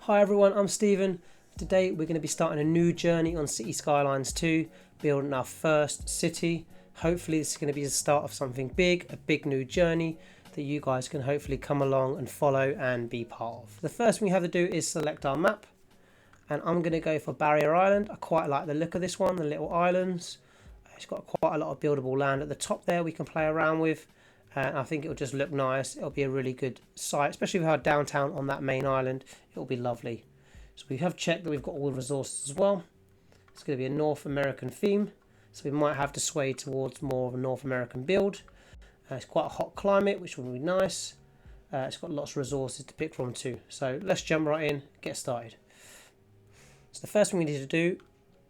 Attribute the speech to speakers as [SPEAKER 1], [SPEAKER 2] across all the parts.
[SPEAKER 1] Hi everyone, I'm Stephen. Today we're going to be starting a new journey on City Skylines 2, building our first city. Hopefully this is going to be the start of something big, a big new journey that you guys can hopefully come along and follow and be part of. The first thing we have to do is select our map, and I'm going to go for Barrier Island. I quite like the look of this one, the little islands. It's got quite a lot of buildable land at the top there we can play around with. I think it'll just look nice. It'll be a really good site, especially with our downtown on that main island. It'll be lovely. So we have checked that we've got all the resources as well. It's going to be a North American theme, so we might have to sway towards more of a North American build. It's quite a hot climate, which will be nice. It's got lots of resources to pick from too. So let's jump right in, get started. So the first thing we need to do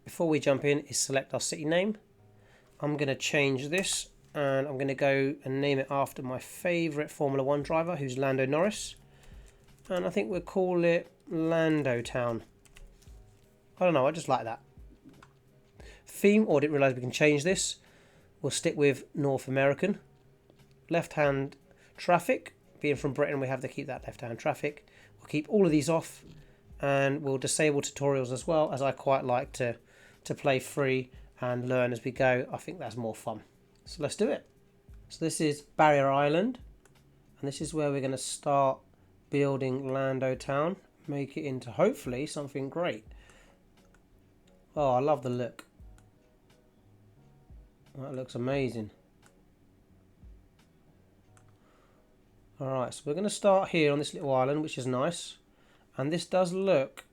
[SPEAKER 1] before we jump in is select our city name. I'm going to change this, and I'm going to go and name it after my favourite Formula 1 driver, who's Lando Norris. And I think we'll call it Lando Town. I don't know, I just like that. Theme, or didn't realise we can change this. We'll stick with North American. Left-hand traffic, being from Britain, we have to keep that left-hand traffic. We'll keep all of these off, and we'll disable tutorials as well, as I quite like to play free and learn as we go. I think that's more fun. So let's do it. So this is Barrier Island, and this is where we're going to start building Lando Town, make it into hopefully something great. Oh, I love the look. That looks amazing. Alright, so we're going to start here on this little island, which is nice, and this does look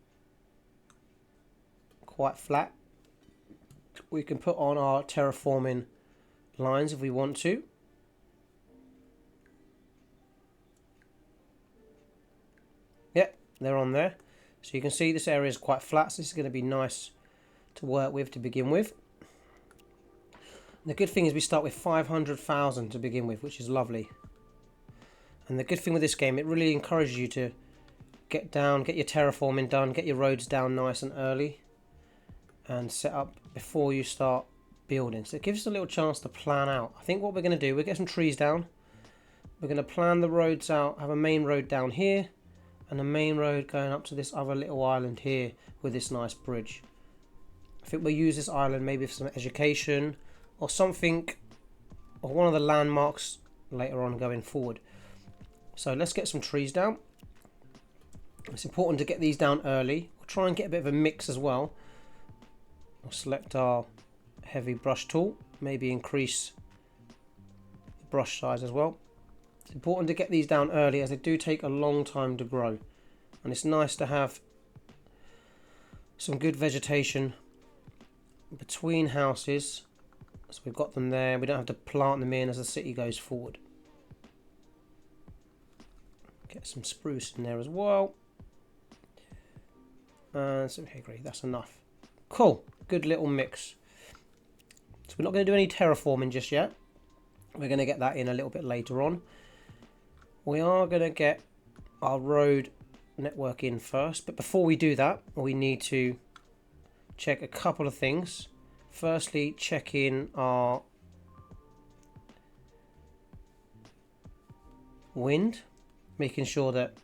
[SPEAKER 1] quite flat. We can put on our terraforming lines if we want to. Yep, they're on there. So you can see this area is quite flat, so this is going to be nice to work with to begin with. And the good thing is we start with 500,000 to begin with, which is lovely. And the good thing with this game, it really encourages you to get down, get your terraforming done, get your roads down nice and early, and set up before you start building. So it gives us a little chance to plan out. I think what we're going to do, we'll get some trees down. We're going to plan the roads out, have a main road down here, and a main road going up to this other little island here with this nice bridge. I think we'll use this island maybe for some education or something, or one of the landmarks later on going forward. So let's get some trees down. It's important to get these down early. We'll try and get a bit of a mix as well. We'll select our heavy brush tool, maybe increase the brush size as well. It's important to get these down early, as they do take a long time to grow, and it's nice to have some good vegetation between houses. So we've got them there, we don't have to plant them in as the city goes forward. Get some spruce in there as well, and some hickory. That's enough. Cool, good little mix. So we're not going to do any terraforming just yet. We're going to get that in a little bit later on. We are going to get our road network in first. But before we do that, we need to check a couple of things. Firstly, check in our wind. Making sure that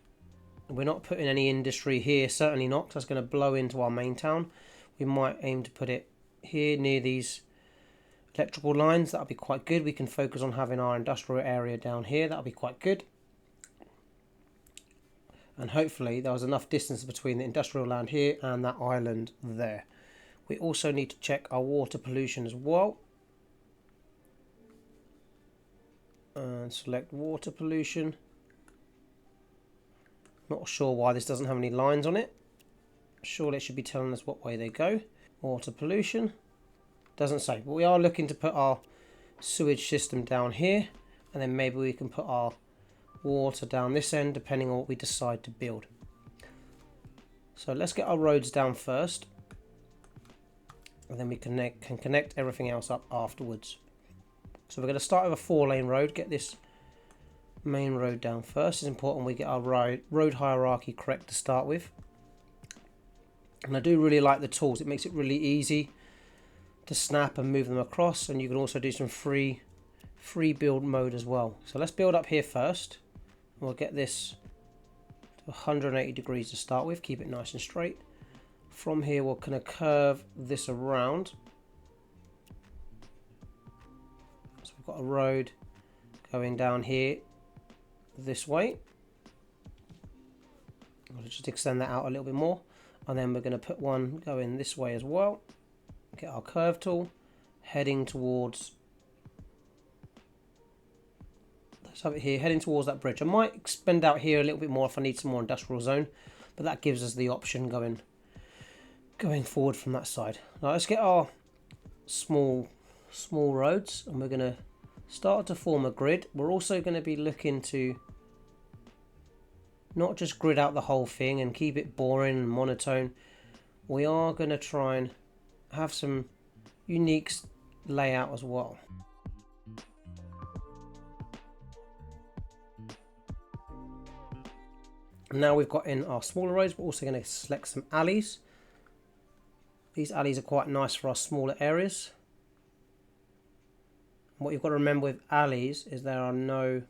[SPEAKER 1] we're not putting any industry here. Certainly not, because that's going to blow into our main town. We might aim to put it here near these electrical lines. That'll be quite good. We can focus on having our industrial area down here. That'll be quite good. And hopefully there was enough distance between the industrial land here and that island there. We also need to check our water pollution as well. And select water pollution. Not sure why this doesn't have any lines on it. Surely it should be telling us what way they go. Water pollution. Doesn't say, but we are looking to put our sewage system down here, and then maybe we can put our water down this end depending on what we decide to build. So let's get our roads down first, and then we can connect everything else up afterwards. So we're going to start with a 4-lane road, get this main road down first. It's important we get our road hierarchy correct to start with. And I do really like the tools. It makes it really easy to snap and move them across, and you can also do some free build mode as well. So let's build up here first. We'll get this to 180 degrees to start with, keep it nice and straight. From here we're going to curve this around. So we've got a road going down here this way. I'll just extend that out a little bit more, and then we're going to put one going this way as well. Get our curve tool, heading towards, let's have it here, heading towards that bridge. I might expand out here a little bit more if I need some more industrial zone, but that gives us the option going forward from that side. Now let's get our small roads, and we're going to start to form a grid. We're also going to be looking to not just grid out the whole thing and keep it boring and monotone. We are going to try and have some unique layout as well. Now we've got in our smaller roads, we're also going to select some alleys. These alleys are quite nice for our smaller areas. What you've got to remember with alleys is there are no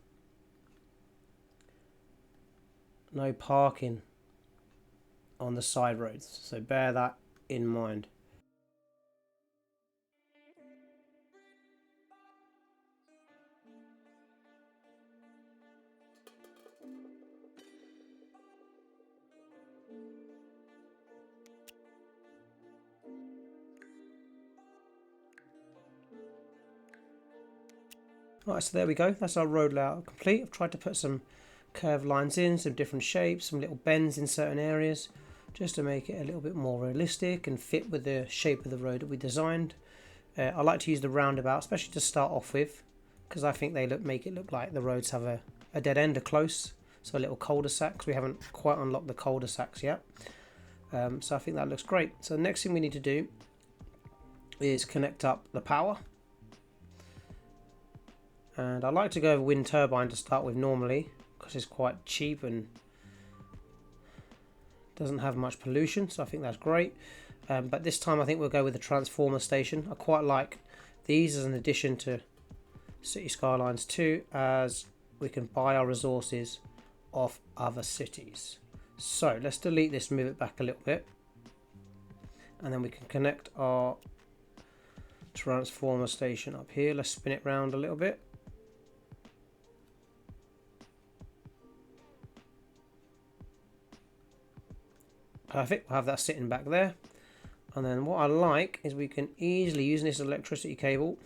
[SPEAKER 1] parking on the side roads, so bear that in mind. Right, so there we go, that's our road layout complete. I've tried to put some curved lines in, some different shapes, some little bends in certain areas, just to make it a little bit more realistic and fit with the shape of the road that we designed. I like to use the roundabout, especially to start off with, because I think they make it look like the roads have a dead end, a close, so a little cul-de-sac, because we haven't quite unlocked the cul-de-sacs yet. So I think that looks great. So the next thing we need to do is connect up the power. And I like to go with wind turbine to start with normally, because it's quite cheap and doesn't have much pollution, so I think that's great. But this time I think we'll go with the transformer station. I quite like these as an addition to City Skylines 2, as we can buy our resources off other cities. So let's delete this, move it back a little bit, and then we can connect our transformer station up here. Let's spin it round a little bit. Perfect, we'll have that sitting back there. And then what I like is we can easily, using this electricity cable,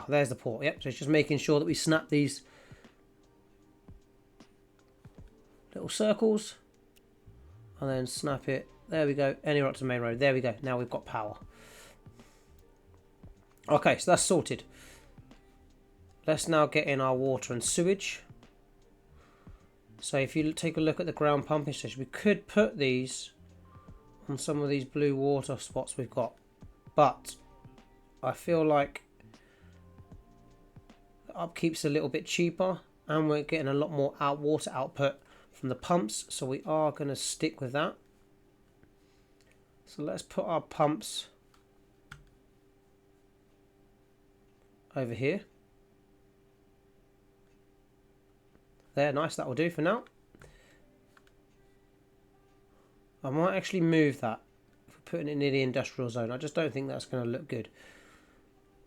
[SPEAKER 1] there's the port, yep, so it's just making sure that we snap these little circles and then snap it, there we go, anywhere up to the main road, there we go, now we've got power. Okay, so that's sorted. Let's now get in our water and sewage. So if you take a look at the ground pumping station, we could put these on some of these blue water spots we've got, but I feel like the upkeep's a little bit cheaper and we're getting a lot more water output from the pumps, so we are going to stick with that. So let's put our pumps over here. There, nice, that will do for now. I might actually move that if we're putting it near the industrial zone. I just don't think that's going to look good.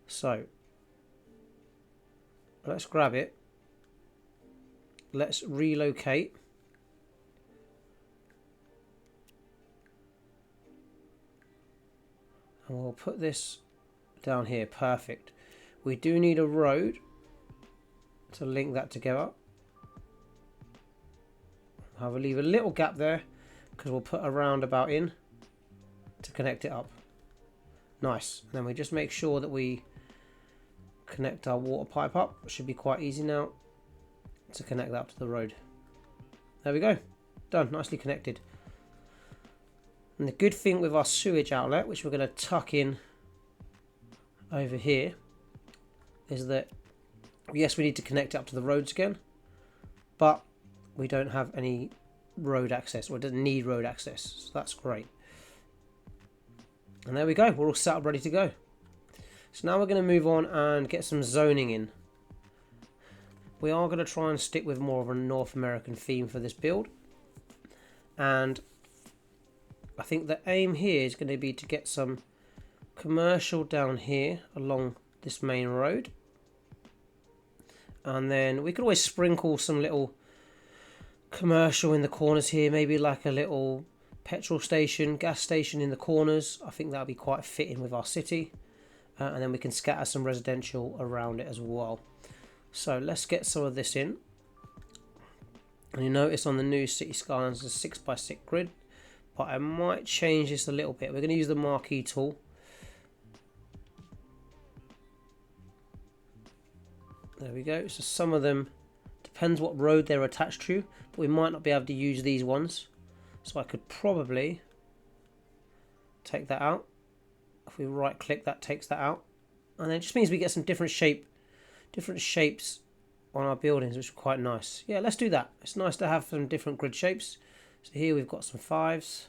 [SPEAKER 1] So let's grab it. Let's relocate. And we'll put this down here. Perfect. We do need a road to link that together. I will leave a little gap there because we'll put a roundabout in to connect it up. Nice. And then we just make sure that we connect our water pipe up. It should be quite easy now to connect that up to the road. There we go. Done. Nicely connected. And the good thing with our sewage outlet, which we're going to tuck in over here, is that yes, we need to connect it up to the roads again, but we don't have any road access, or it doesn't need road access, so that's great. And there we go, we're all set up ready to go. So now we're going to move on and get some zoning in. We are going to try and stick with more of a North American theme for this build, And I think the aim here is going to be to get some commercial down here along this main road. And then we could always sprinkle some little commercial in the corners here, maybe like a little petrol station, gas station in the corners. I think that would be quite fitting with our city. And then we can scatter some residential around it as well. So let's get some of this in. And you notice on the new City Skylines is a 6x6 grid, but I might change this a little bit. We're going to use the marquee tool. There we go. So some of them, depends what road they're attached to, but we might not be able to use these ones. So I could probably take that out. If we right click, that takes that out. And then it just means we get some different shapes on our buildings, which are quite nice. Yeah, let's do that. It's nice to have some different grid shapes. So here we've got some 5s.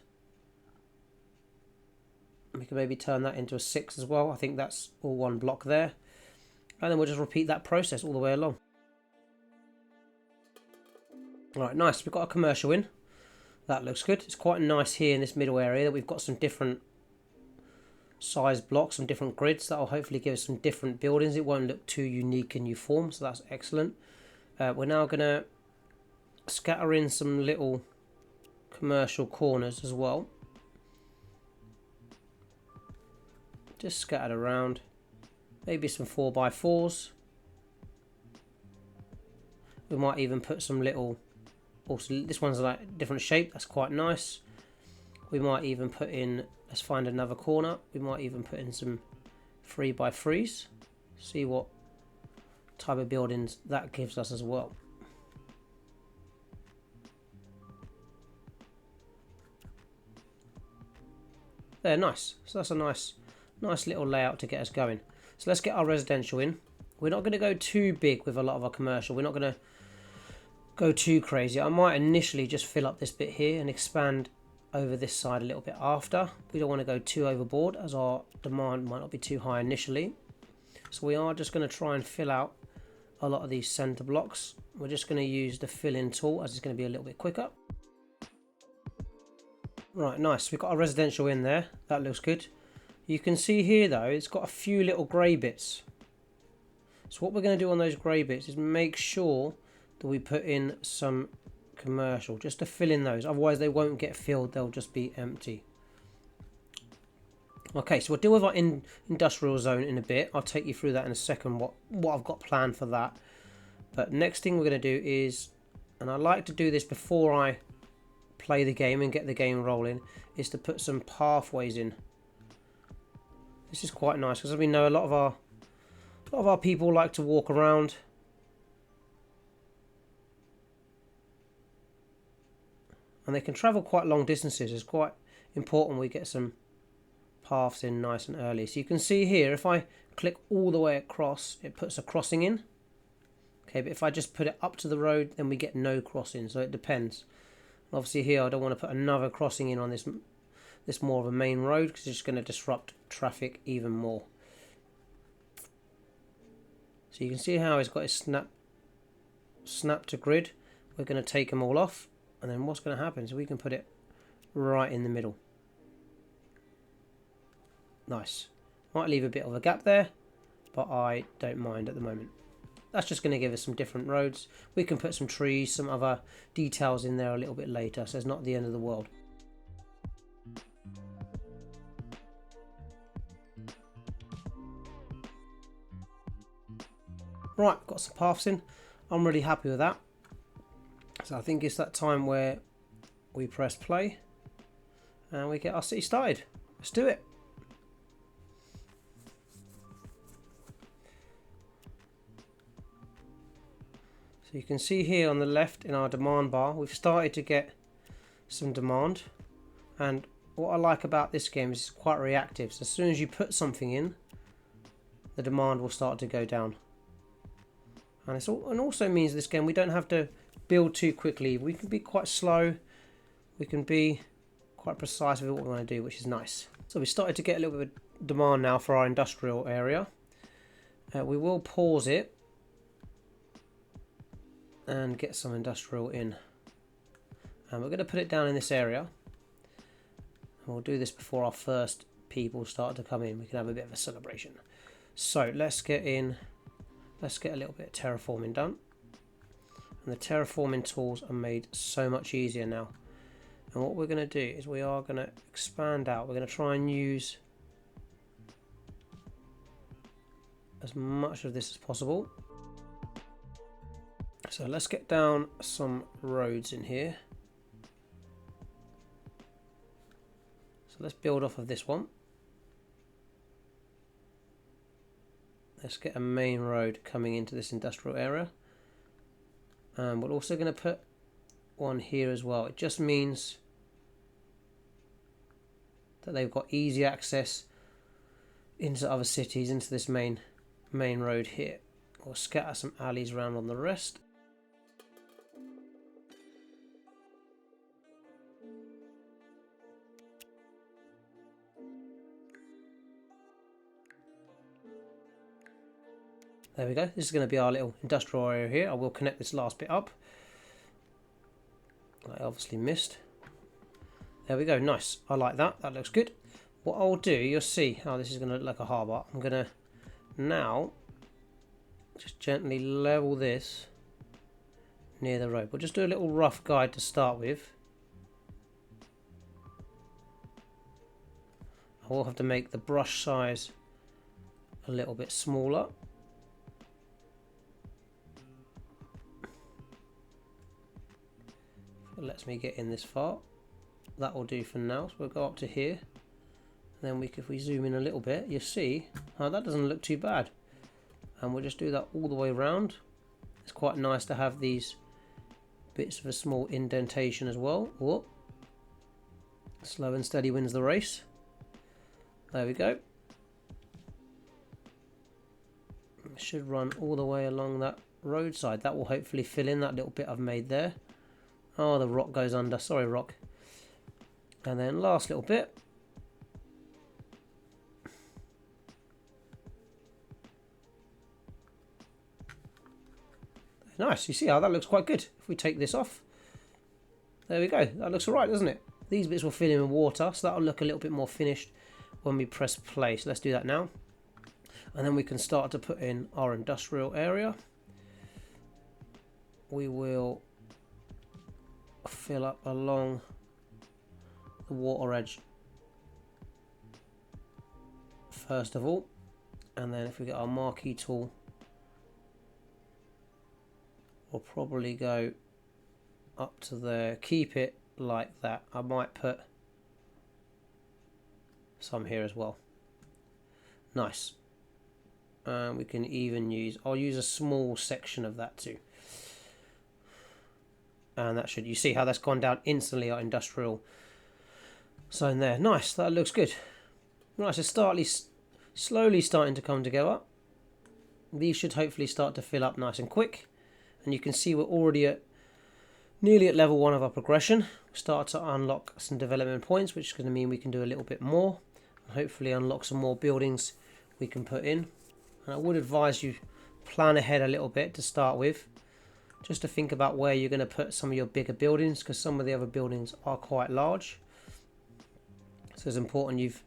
[SPEAKER 1] We can maybe turn that into a 6 as well. I think that's all one block there. And then we'll just repeat that process all the way along. Alright, nice. We've got a commercial in. That looks good. It's quite nice here in this middle area that we've got some different size blocks, some different grids. That will hopefully give us some different buildings. It won't look too unique and uniform, so that's excellent. We're now going to scatter in some little commercial corners as well. Just scattered around. Maybe some 4x4s. We might even put some little, also this one's like different shape, that's quite nice. We might even put in, let's find another corner, we might even put in some 3x3s. See what type of buildings that gives us as well. There, nice. So that's a nice little layout to get us going. So let's get our residential in. We're not going to go too big with a lot of our commercial. We're not going to go too crazy. I might initially just fill up this bit here and expand over this side a little bit after. We don't want to go too overboard as our demand might not be too high initially. So we are just going to try and fill out a lot of these center blocks. We're just going to use the fill in tool as it's going to be a little bit quicker. Right, nice. We've got our residential in there. That looks good. You can see here though, it's got a few little grey bits. So what we're going to do on those grey bits is make sure that we put in some commercial just to fill in those. Otherwise they won't get filled, they'll just be empty. Okay, so we'll deal with our industrial zone in a bit. I'll take you through that in a second, what I've got planned for that. But next thing we're going to do is, and I like to do this before I play the game and get the game rolling, is to put some pathways in. This is quite nice because as we know, a lot of our people like to walk around. And they can travel quite long distances. It's quite important we get some paths in nice and early. So you can see here, if I click all the way across, it puts a crossing in. Okay, but if I just put it up to the road, then we get no crossing. So it depends. Obviously here, I don't want to put another crossing in on this more of a main road because it's just going to disrupt traffic even more. So you can see how it's got his snap to grid. We're going to take them all off, and then what's going to happen is we can put it right in the middle. Nice. Might leave a bit of a gap there, but I don't mind at the moment. That's just going to give us some different roads. We can put some trees, some other details in there a little bit later, so it's not the end of the world. Right, got some paths in. I'm really happy with that. So I think it's that time where we press play and we get our city started. Let's do it. So you can see here on the left in our demand bar, we've started to get some demand. And what I like about this game is it's quite reactive. So as soon as you put something in, the demand will start to go down. And it also means this game we don't have to build too quickly. We can be quite slow. We can be quite precise with what we want to do, which is nice. So we started to get a little bit of demand now for our industrial area. We will pause it and get some industrial in. And we're going to put it down in this area. And we'll do this before our first people start to come in. We can have a bit of a celebration. So let's get in. Let's get a little bit of terraforming done. And the terraforming tools are made so much easier now. And what we're going to do is we are going to expand out. We're going to try and use as much of this as possible. So let's get down some roads in here. So let's build off of this one. Let's get a main road coming into this industrial area. And we're also going to put one here as well. It just means that they've got easy access into other cities, into this main road here. We'll scatter some alleys around on the rest. There we go. This is going to be our little industrial area here. I will connect this last bit up. I obviously missed. There we go. Nice. I like that. That looks good. What I'll do, you'll see how this is going to look like a harbour. I'm going to now just gently level this near the road. We'll just do a little rough guide to start with. I will have to make the brush size a little bit smaller. It lets me get in this far. That will do for now. So we'll go up to here. And then if we zoom in a little bit, you see how that doesn't look too bad. And we'll just do that all the way around. It's quite nice to have these bits of a small indentation as well. Whoop. Slow and steady wins the race. There we go. It should run all the way along that roadside. That will hopefully fill in that little bit I've made there. Oh, the rock goes under. Sorry, rock. And then last little bit. Nice. You see how that looks quite good. If we take this off. There we go. That looks alright, doesn't it? These bits will fill in with water, so that'll look a little bit more finished when we press play. So let's do that now. And then we can start to put in our industrial area. We will fill up along the water edge first of all, and then if we get our marquee tool, we'll probably go up to there. Keep it like that. I might put some here as well. Nice. And we can even use, I'll use a small section of that too. And that should, you see how that's gone down instantly, our industrial zone there. Nice, that looks good. Nice, it's slowly starting to come together. These should hopefully start to fill up nice and quick. And you can see we're already nearly at level 1 of our progression. We start to unlock some development points, which is going to mean we can do a little bit more. And hopefully unlock some more buildings we can put in. And I would advise you plan ahead a little bit to start with, just to think about where you're going to put some of your bigger buildings, because some of the other buildings are quite large. So it's important you've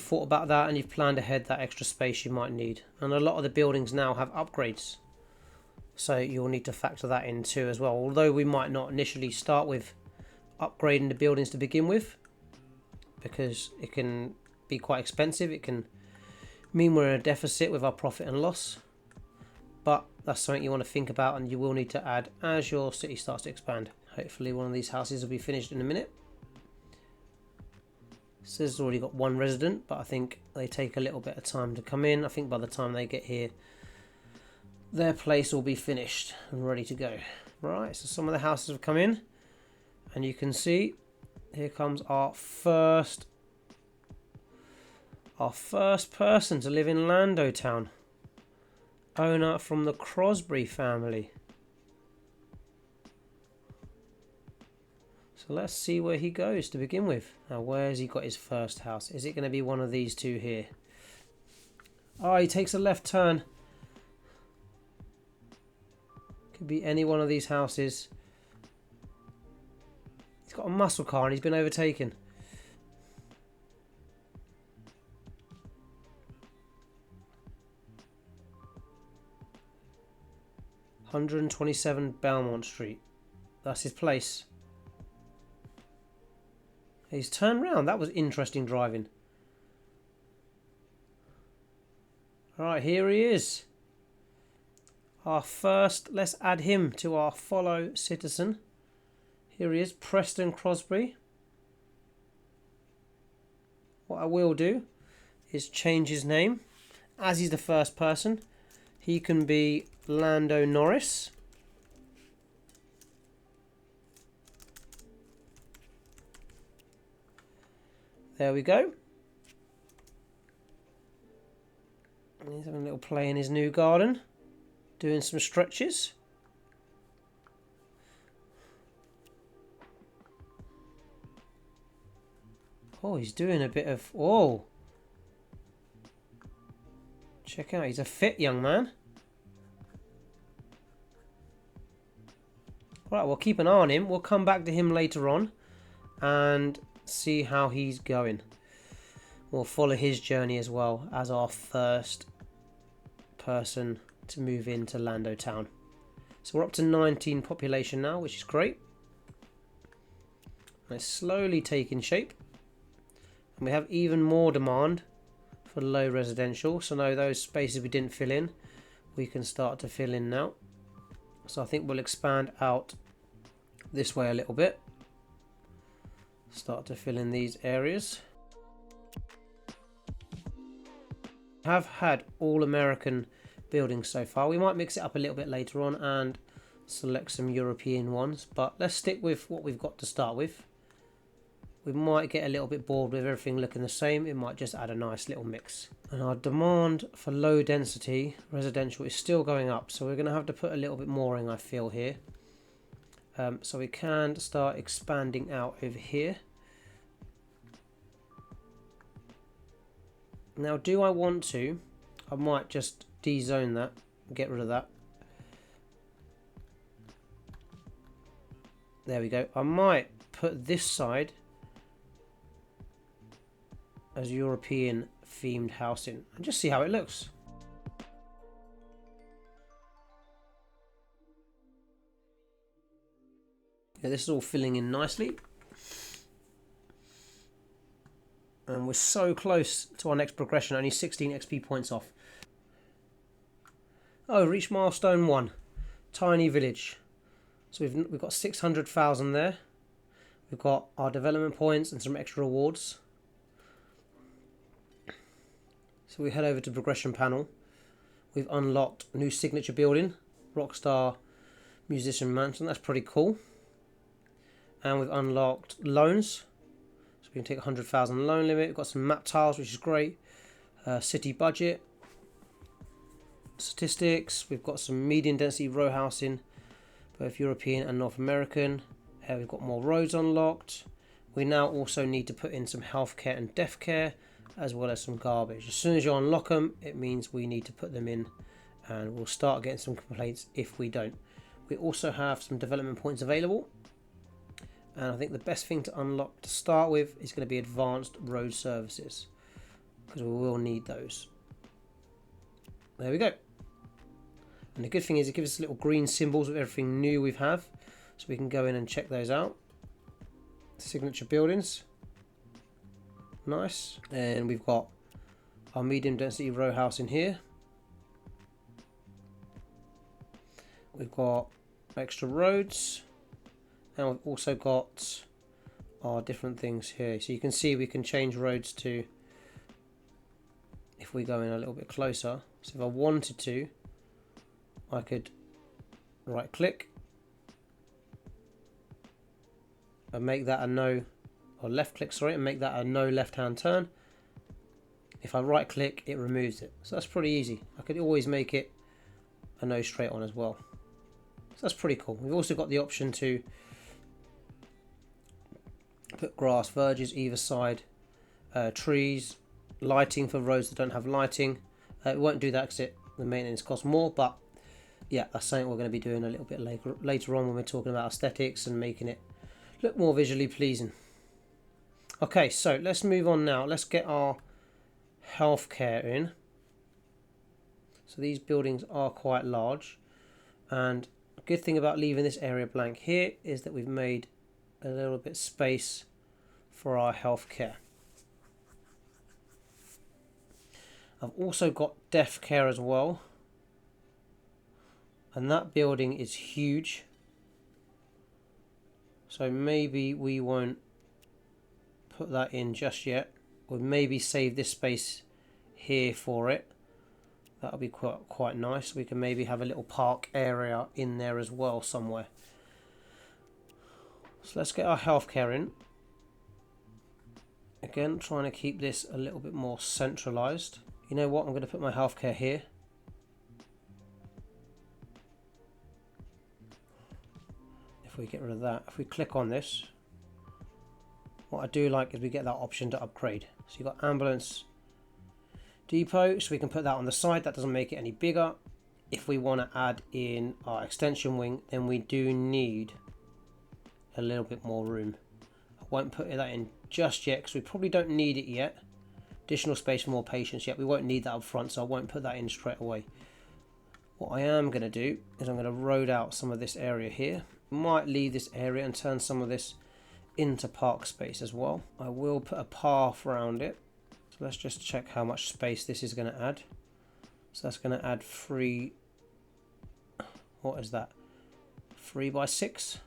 [SPEAKER 1] thought about that and you've planned ahead that extra space you might need. And a lot of the buildings now have upgrades, so you'll need to factor that in too as well. Although we might not initially start with upgrading the buildings to begin with, because it can be quite expensive. It can mean we're in a deficit with our profit and loss. But that's something you want to think about, and you will need to add as your city starts to expand. Hopefully one of these houses will be finished in a minute. This has already got one resident, but I think they take a little bit of time to come in. I think by the time they get here, their place will be finished and ready to go. Right, so some of the houses have come in, and you can see here comes our first person to live in Lando town. Owner from the Crosby family. So let's see where he goes to begin with. Now, where's he got his first house? Is it going to be one of these two here? Oh, he takes a left turn. Could be any one of these houses. He's got a muscle car and he's been overtaken. $127 Belmont Street. That's his place. He's turned round. That was interesting driving. Alright, here he is. Our first, let's add him to our follow citizen. Here he is, Preston Crosby. What I will do is change his name. As he's the first person, he can be Lando Norris. There we go. He's having a little play in his new garden, doing some stretches. Oh, he's doing a bit of... Oh! Check out, he's a fit young man. Right, we'll keep an eye on him. We'll come back to him later on and see how he's going. We'll follow his journey as well as our first person to move into Lando Town. So we're up to 19 population now, which is great. And it's slowly taking shape. And we have even more demand for low residential. So now those spaces we didn't fill in, we can start to fill in now. So I think we'll expand out this way a little bit. Start to fill in these areas. Have had all American buildings so far. We might mix it up a little bit later on and select some European ones, but let's stick with what we've got to start with. We might get a little bit bored with everything looking the same. It might just add a nice little mix. And our demand for low density residential is still going up, so we're going to have to put a little bit more in, I feel, here. So we can start expanding out over here. Now, do I want to? I might just de-zone that, get rid of that. There we go. I might put this side as European themed housing and just see how it looks. Yeah, this is all filling in nicely. And we're so close to our next progression, only 16 XP points off. Oh, reached milestone 1. Tiny village. So we've got 600,000 there. We've got our development points and some extra rewards. So we head over to progression panel. We've unlocked new signature building, Rockstar Musician Mansion. That's pretty cool. And we've unlocked loans. So we can take 100,000 loan limit. We've got some map tiles, which is great. City budget. Statistics. We've got some medium density row housing, both European and North American. We've got more roads unlocked. We now also need to put in some healthcare and death care, as well as some garbage. As soon as you unlock them, it means we need to put them in, and we'll start getting some complaints if we don't. We also have some development points available, and I think the best thing to unlock to start with is going to be advanced road services, because we will need those. There we go. And the good thing is it gives us little green symbols of everything new we have, so we can go in and check those out. Signature buildings. Nice. And we've got our medium density row house in here. We've got extra roads, and we've also got our different things here. So you can see we can change roads to, if we go in a little bit closer. So if I wanted to, I could right click and make that a no, or left click, sorry, and make that a no left hand turn. If I right click, it removes it. So that's pretty easy. I could always make it a no straight on as well. So that's pretty cool. We've also got the option to put grass verges either side, trees, lighting for roads that don't have lighting. It won't do that because the maintenance costs more, but yeah, that's something we're going to be doing a little bit later on when we're talking about aesthetics and making it look more visually pleasing. Okay, so let's move on now. Let's get our healthcare in. So these buildings are quite large, and a good thing about leaving this area blank here is that we've made a little bit space for our healthcare. I've also got deaf care as well, and that building is huge, so maybe we won't put that in just yet. We'll maybe save this space here for it. That'll be quite nice. We can maybe have a little park area in there as well somewhere. So let's get our healthcare in. Again, trying to keep this a little bit more centralized. You know what? I'm going to put my healthcare here. If we get rid of that, if we click on this, what I do like is we get that option to upgrade. So you've got ambulance depot, so we can put that on the side. That doesn't make it any bigger. If we want to add in our extension wing, then we do need a little bit more room. I won't put that in just yet because we probably don't need it yet. Additional space for more patients yet. We won't need that up front, so I won't put that in straight away. What I am going to do is I'm going to road out some of this area here. Might leave this area and turn some of this into park space as well. I will put a path around it. So let's just check how much space this is going to add. So that's going to add 3. What is that? 3 by 6.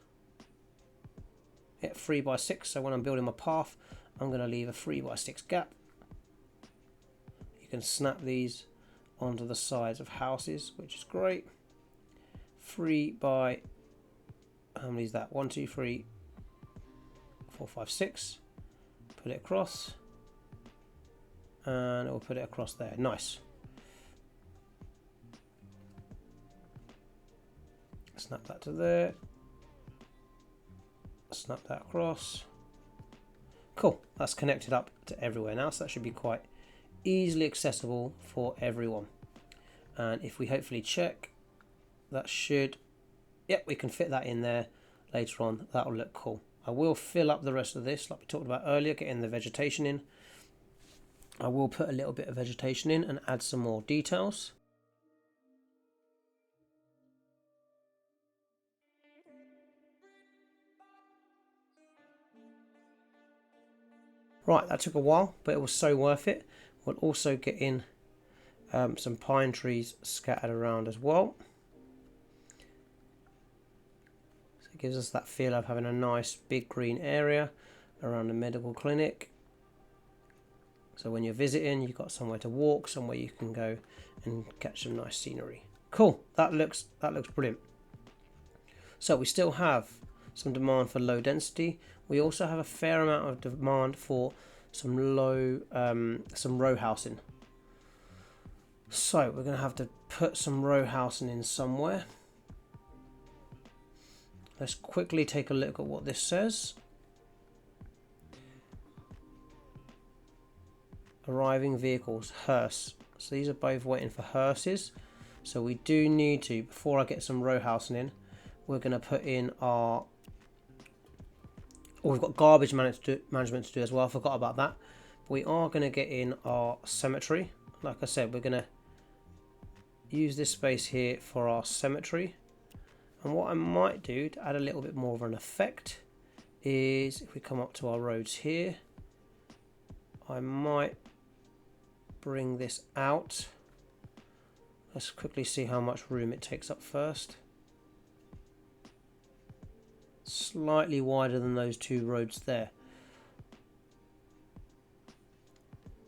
[SPEAKER 1] Yeah, 3 by 6. So when I'm building my path, I'm going to leave a 3 by 6 gap. You can snap these onto the sides of houses, which is great. 3 by, how many is that? 1, 2, 3, 4, 5, 6. Put it across, and we'll put it across there. Nice. Snap that to there. Snap that across. Cool. That's connected up to everywhere now, so that should be quite easily accessible for everyone. And if we hopefully check, that should, yep, we can fit that in there later on. That'll look cool. I will fill up the rest of this like we talked about earlier, getting the vegetation in. I will put a little bit of vegetation in and add some more details. Right, that took a while, but it was so worth it. We'll also get in some pine trees scattered around as well. So it gives us that feel of having a nice big green area around the medical clinic. So when you're visiting, you've got somewhere to walk, somewhere you can go and catch some nice scenery. Cool, that looks brilliant. So we still have some demand for low density. We also have a fair amount of demand for some row housing. So we're going to have to put some row housing in somewhere. Let's quickly take a look at what this says. Arriving vehicles, hearse. So these are both waiting for hearses. So we do need to, before I get some row housing in, we're going to put in our, we've got garbage management to do as well. I forgot about that. We are going to get in our cemetery. Like I said, we're going to use this space here for our cemetery. And what I might do to add a little bit more of an effect is, if we come up to our roads here, I might bring this out. Let's quickly see how much room it takes up first. Slightly wider than those two roads there.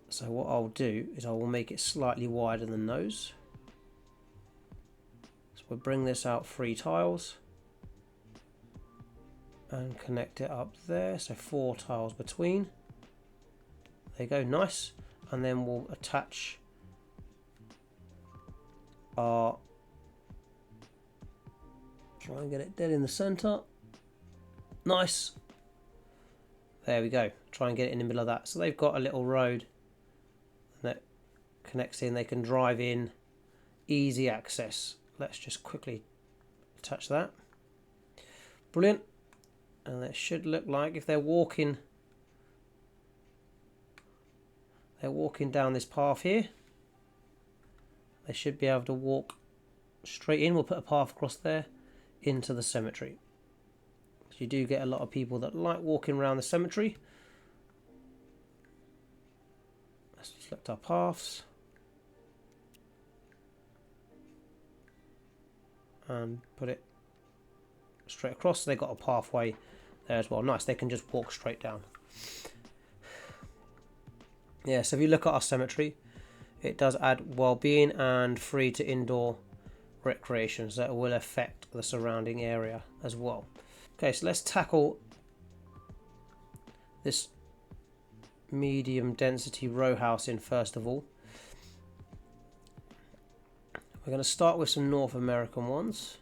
[SPEAKER 1] So what I'll do is I will make it slightly wider than those. So we'll bring this out 3 tiles and connect it up there. So 4 tiles between. There you go, nice. And then we'll attach our, try and get it dead in the center. Nice. There we go. Try and get it in the middle of that. So they've got a little road that connects in. They can drive in. Easy access. Let's just quickly attach that. Brilliant. And it should look like if they're walking down this path here, they should be able to walk straight in. We'll put a path across there into the cemetery. So you do get a lot of people that like walking around the cemetery. Let's select our paths. And put it straight across. So they've got a pathway there as well. Nice, they can just walk straight down. Yeah, so if you look at our cemetery, it does add well-being and free to indoor recreation, so that will affect the surrounding area as well. Okay, so let's tackle this medium density row house in first of all. We're going to start with some North American ones,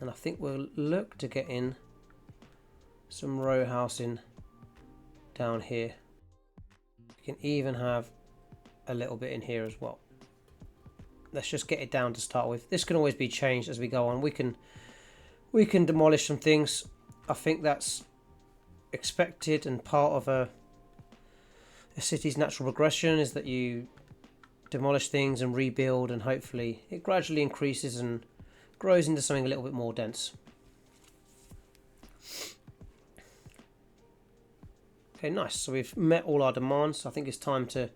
[SPEAKER 1] and I think we'll look to get in some row housing down here. We can even have a little bit in here as well. Let's just get it down to start with. This can always be changed as we go on. We can demolish some things. I think that's expected and part of a city's natural progression, is that you demolish things and rebuild, and hopefully it gradually increases and grows into something a little bit more dense. Okay, nice. So we've met all our demands. I think it's time to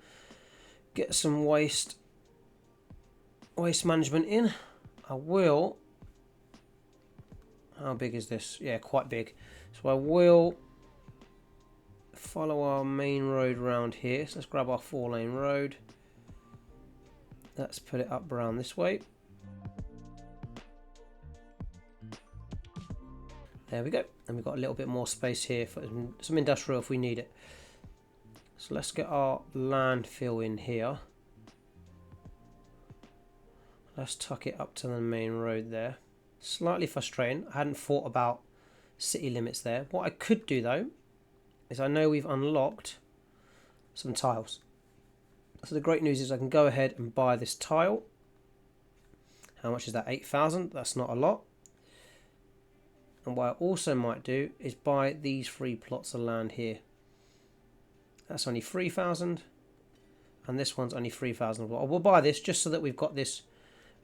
[SPEAKER 1] get some waste management in. I will. How big is this? Yeah, quite big. So I will follow our main road around here. So let's grab our 4-lane road. Let's put it up around this way. There we go. And we've got a little bit more space here for some industrial if we need it. So let's get our landfill in here. Let's tuck it up to the main road there. Slightly frustrating. I hadn't thought about city limits there. What I could do though is, I know we've unlocked some tiles. So the great news is I can go ahead and buy this tile. How much is that? 8,000. That's not a lot. And what I also might do is buy these 3 plots of land here. That's only 3,000. And this one's only 3,000. We'll buy this just so that we've got this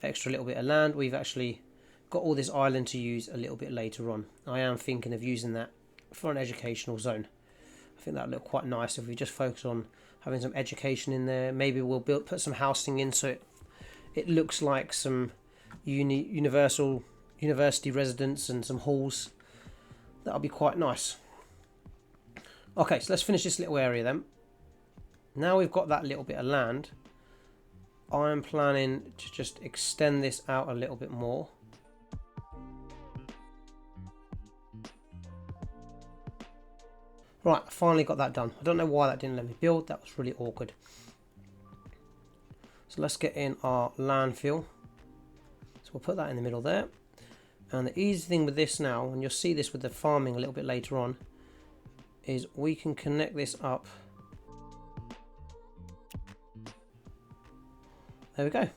[SPEAKER 1] extra little bit of land. We've actually got all this island to use a little bit later on. I am thinking of using that for an educational zone. I think that would look quite nice if we just focus on having some education in there. Maybe we'll put some housing in so it looks like some university residence and some halls. That'll be quite nice. Okay, so let's finish this little area then. Now we've got that little bit of land, I'm planning to just extend this out a little bit more. Right, I finally got that done. I don't know why that didn't let me build. That was really awkward. So let's get in our landfill. So we'll put that in the middle there. And the easy thing with this now, and you'll see this with the farming a little bit later on, is we can connect this up. There we go.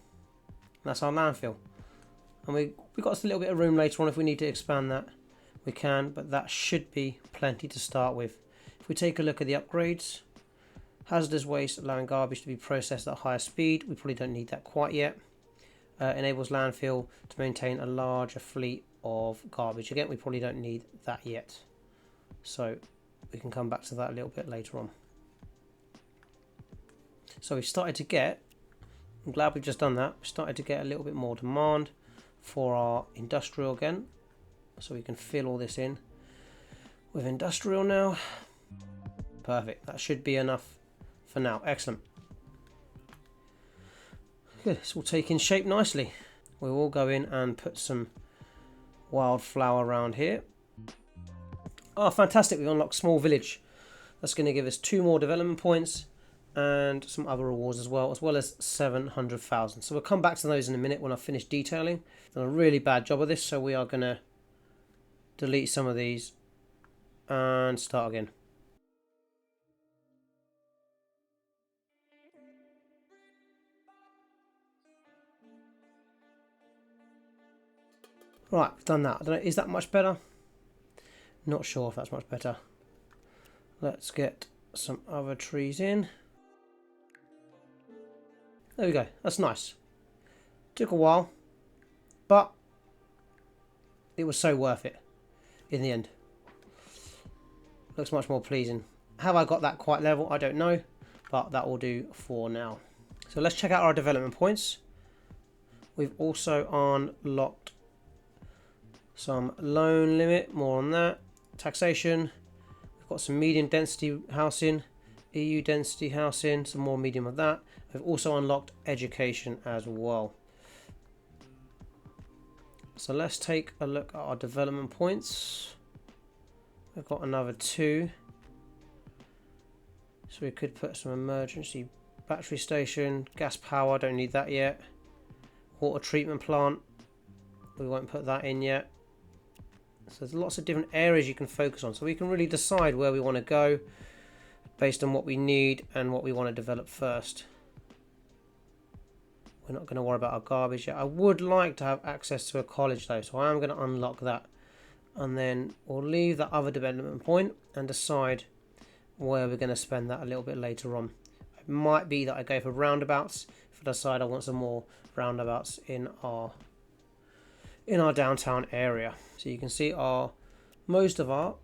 [SPEAKER 1] That's our landfill. And we've got a little bit of room later on if we need to expand that. We can, but that should be plenty to start with. If we take a look at the upgrades, hazardous waste allowing garbage to be processed at higher speed. We probably don't need that quite yet. Enables landfill to maintain a larger fleet of garbage. Again, we probably don't need that yet. So we can come back to that a little bit later on. So we've started to get, I'm glad we've just done that, we started to get a little bit more demand for our industrial again. So we can fill all this in with industrial now. Perfect, that should be enough for now. Excellent. Good, it's all taking shape nicely. We will go in and put some wildflower around here. Oh, fantastic, we've unlocked small village. That's going to give us 2 more development points and some other rewards as well as 700,000. So we'll come back to those in a minute when I finish detailing. Done a really bad job of this, so we are going to delete some of these and start again. Right, we've done that. I don't know, is that much better? Not sure if that's much better. Let's get some other trees in. There we go. That's nice. Took a while, but it was so worth it in the end. Looks much more pleasing. Have I got that quite level? I don't know, but that will do for now. So let's check out our development points. We've also unlocked some loan limit, more on that. Taxation. We've got some medium density housing, EU density housing, some more medium of that. We've also unlocked education as well. So let's take a look at our development points. We've got another 2. So we could put some emergency battery station, gas power, don't need that yet. Water treatment plant, we won't put that in yet. So there's lots of different areas you can focus on. So we can really decide where we want to go based on what we need and what we want to develop first. We're not going to worry about our garbage yet. I would like to have access to a college though, so I am going to unlock that. And then we'll leave that other development point and decide where we're going to spend that a little bit later on. It might be that I go for roundabouts if I decide I want some more roundabouts in our downtown area. So you can see most of our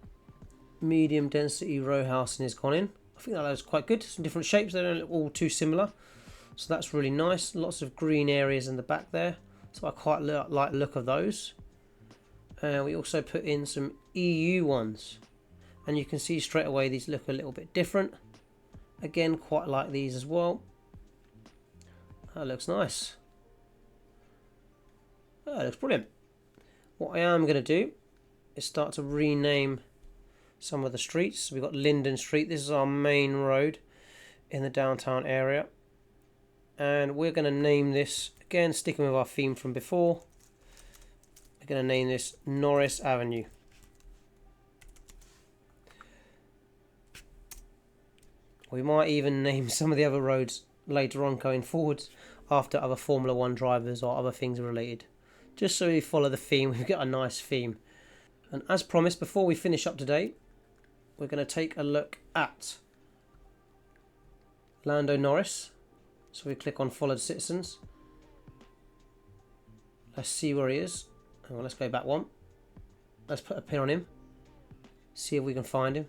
[SPEAKER 1] medium density row housing is gone in. I think that looks quite good. Some different shapes, they don't look all too similar. So that's really nice. Lots of green areas in the back there. So I quite like the look of those. And we also put in some EU ones. And you can see straight away these look a little bit different. Again, quite like these as well. That looks nice. That looks brilliant. What I am going to do is start to rename some of the streets. We've got Linden Street. This is our main road in the downtown area. And we're going to name this, again sticking with our theme from before, we're going to name this Norris Avenue. We might even name some of the other roads later on going forwards after other Formula 1 drivers or other things related. Just so we follow the theme, we've got a nice theme. And as promised, before we finish up today, we're going to take a look at Lando Norris. So we click on Followed Citizens. Let's see where he is. Well, let's go back one. Let's put a pin on him. See if we can find him.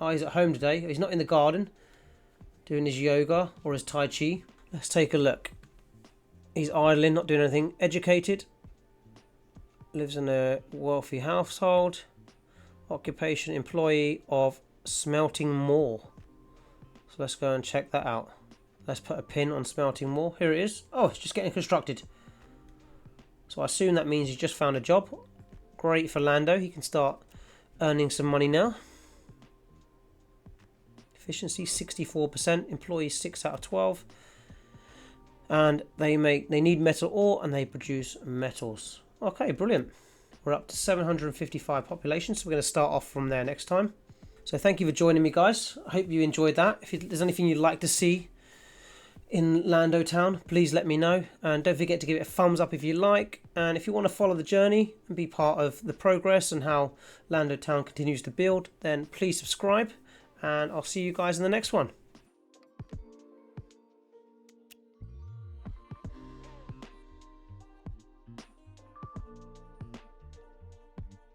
[SPEAKER 1] Oh, he's at home today. He's not in the garden doing his yoga or his Tai Chi. Let's take a look. He's idling, not doing anything. Educated. Lives in a wealthy household. Occupation, employee of Smelting Moor. So let's go and check that out. Let's put a pin on Smelting Moor. Here it is. Oh, it's just getting constructed. So I assume that means he's just found a job. Great for Lando. He can start earning some money now. Efficiency 64%. Employees 6 out of 12. And they need metal ore and they produce metals. Okay, brilliant. We're up to 755 population, so we're going to start off from there next time. So thank you for joining me, guys. I hope you enjoyed that. If there's anything you'd like to see in Lando Town, please let me know. And don't forget to give it a thumbs up if you like. And if you want to follow the journey and be part of the progress and how Lando Town continues to build, then please subscribe. And I'll see you guys in the next one.